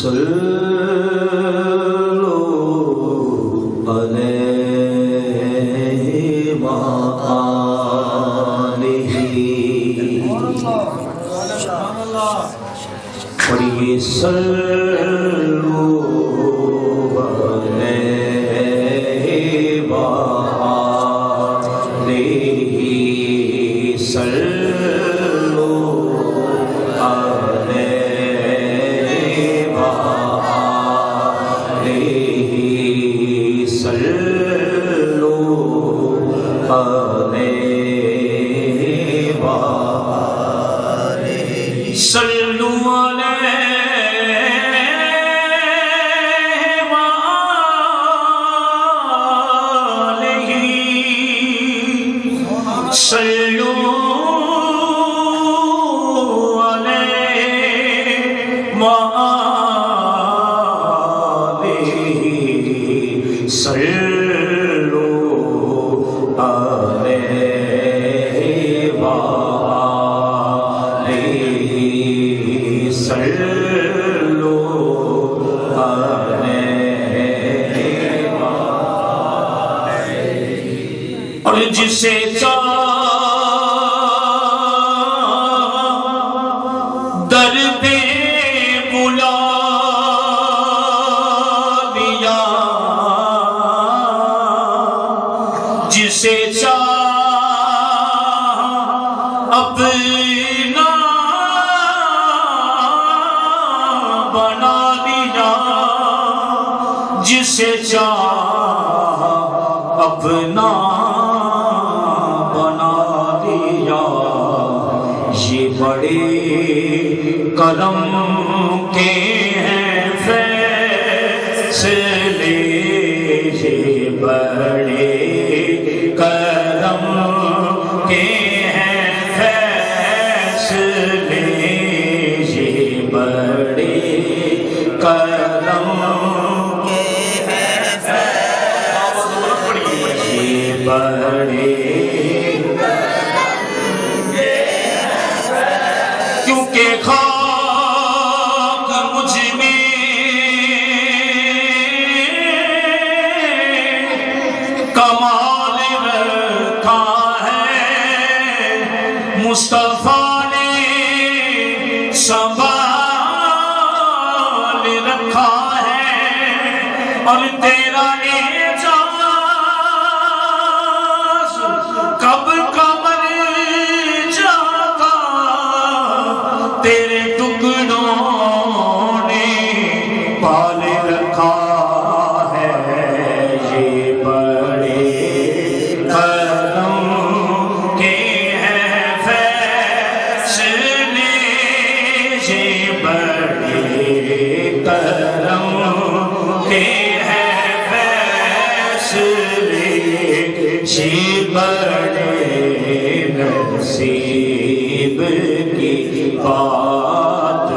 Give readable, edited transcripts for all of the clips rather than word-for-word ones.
صلو علیہ وآلہ پڑھیے صلو علیہ وآلہ صلو اور جسے در پہ بلا دیا، جسے اپنا بنا دیا، جسے اپنا بنا دیا، یہ بڑے کرم کے ہیں فیصلے، یہ بڑے کرم کے ہیں فیصلے، یہ بڑے کرم کے ہیں فیصلے، یہ بڑے کیونکہ خاک مجھ میں کمال رکھا ہے، مصطفیٰ نے سنبھال رکھا ہے، اور تیرا اعجاز کب قمر جاتا، تیرے ٹکڑوں نے پال رکھا ہے، یہ بڑے کرم کے ہیں فیصلے، یہ بڑے کرم کے ہیں فیصلے، یہ بڑے نصیب کی بات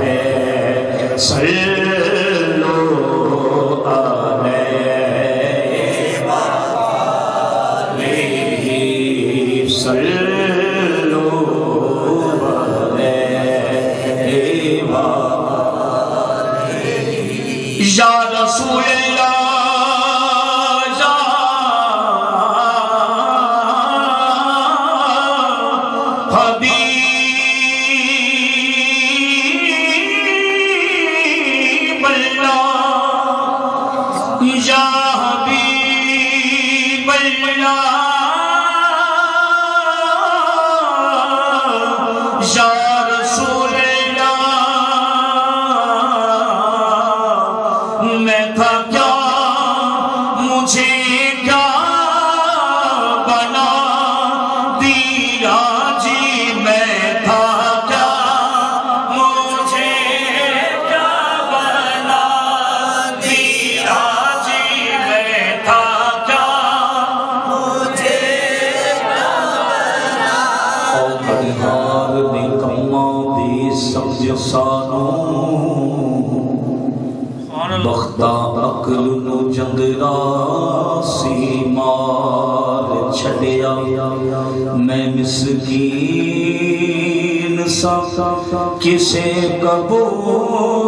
ہے، صلو علیہ وآلہ صلو علیہ وآلہ یا رسول اللہ یا حبیب اللہ یا رسول اللہ، میں تھا کیا مجھے کیا بنا دیا جی، میں تھا کیا مجھے کیا بنا دیا جی، میں تھا کیا مجھے کیا بنا دیا، اور نکما بھی سمجھ سانوں بختہ عقل نو جنگرا سی مار چھڑیا، میں مسکین سا کسے قبول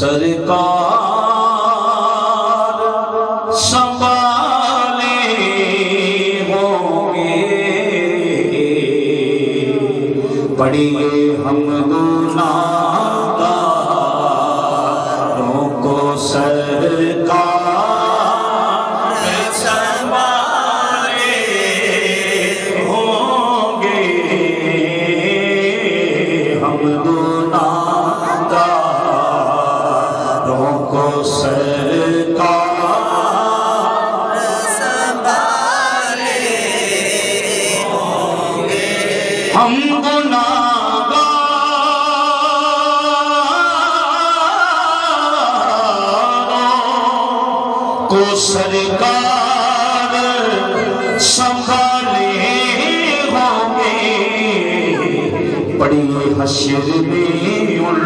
سرکار سنبھالے ہوں گے پڑھیے حمد و نعتوں کو سرکار سنبھالے ہوں گے حمد و نعتوں کو سرکار سنبھالے ہوں گے ہم کو سرکار سنبھالے ہوں گے بڑی حشر میں ان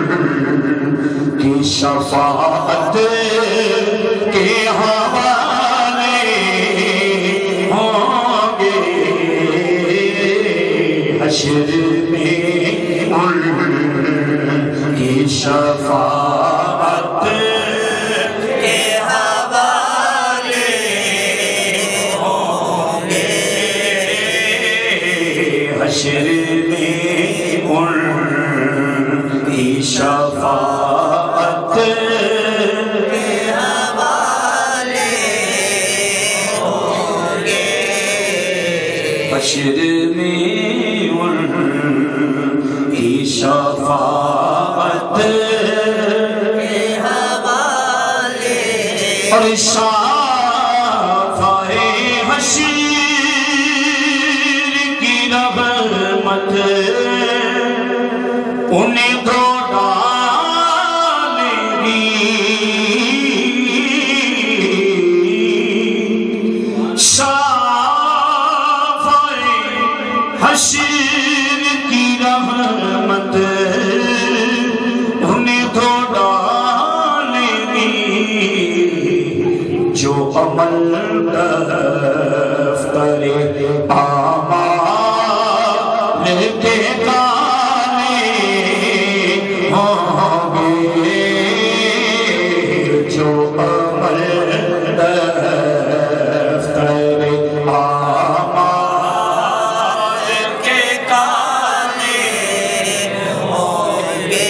کی شفاعت کے حوالے ہوں گے حشر میں ان کی شفاعت حشر میں ان کی شفاعت کے حوالے ہوں گے حشر میں ان کی شفاعت کے حوالے اور شافعِ حشر انہیں دو ڈالے گی شافعِ حشر کی رحمت انہیں دو ڈالے گی جو عمل دفتر اعمال کے کالے ہوں گے جو عمل دفتر اعمال کے کالے ہوں گے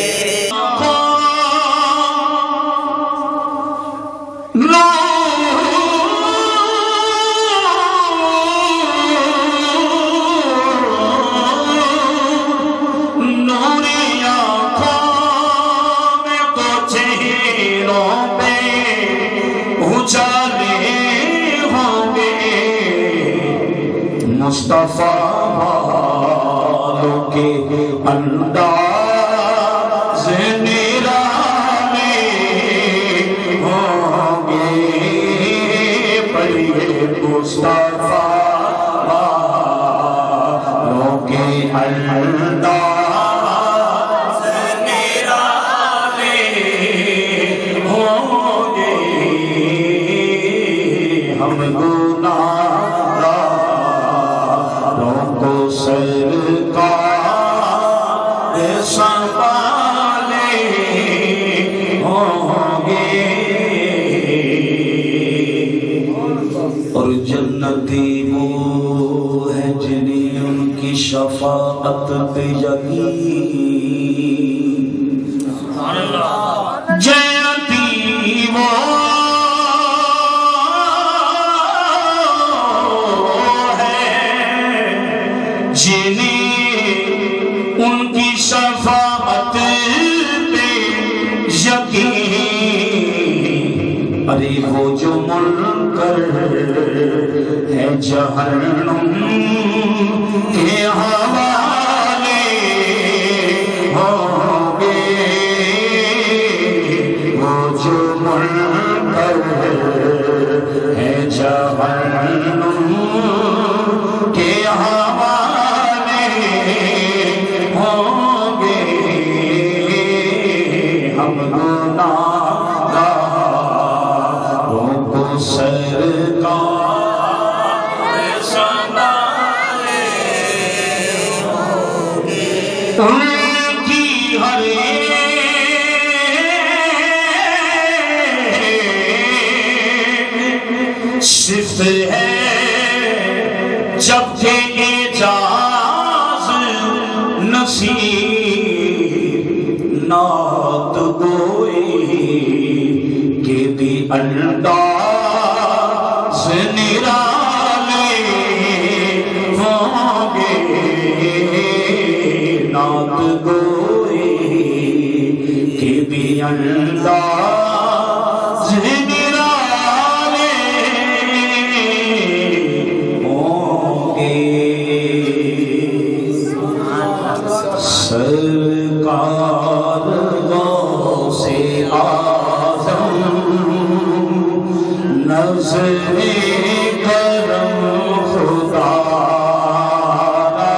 مصطفیٰ والوں کے انداز نرانے ہوں گے پڑھیے مصطفیٰ والوں کے انداز نرانے ہوں گے ہم سرکار سنبھالے ہوں گے اور جنتی وہ ہے جنہیں ان کی شفاعت پہ یقین جنتی وہ جنہیں ان کی شفاعت پہ یقین ارے وہ جو منکر ہے جہنم کے حوالے ہوں گے وہ جو منکر ہے جہنم کے حوالے ہوں گے ہم گناہگاروں کو سرکار سنبھالے ہوں گے ان کی ہر صفت ہے جب کہ اعجاز نصیب نعت گوئی کہ بھی انداز نرالے ہوں گے نعت گوئی کہ بھی انداز نرالے ہوں گے سرکار غوث اعظم نظر کرم خدا را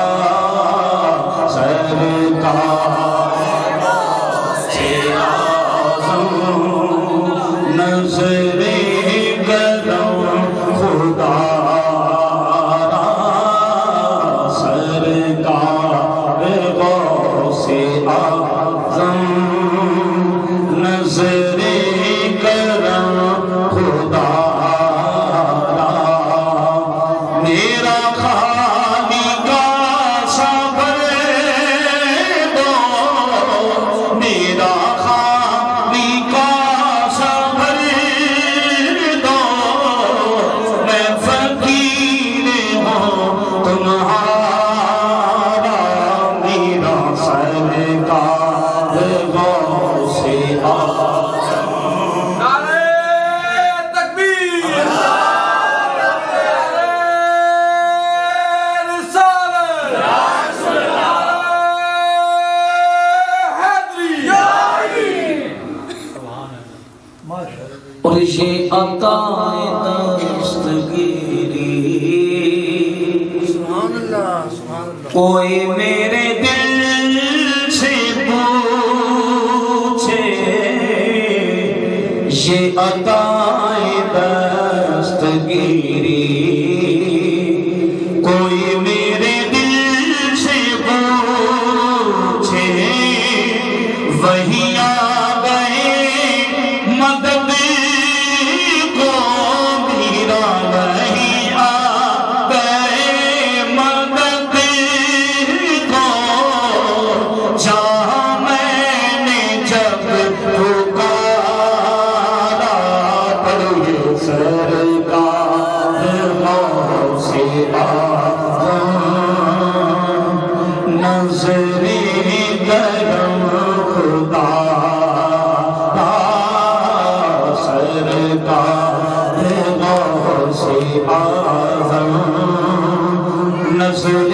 سرکار غوث اعظم نظر کرم خدا را سرکار غوث اعظم نظر کرم خدا را میرا خالی کا صبر دو میرا خالی کا صبر دو میں فقیر ہوں تمہارا میرا سرکار غوث اعظم نعرہ تکبیر رسالت حیدری اور یہ عطا دستگیری کوئی میرے دل سے پوچھے یہ عطا دستگیری کوئی میرے دل سے پوچھے وہی آ گئے مدد کو میرا وہی آ گئے مدد کو جہاں میں نے جب پکارا پڑھیے سرکار غوث اعظم نظر کرم خدا را سرکار غوث اعظم نظر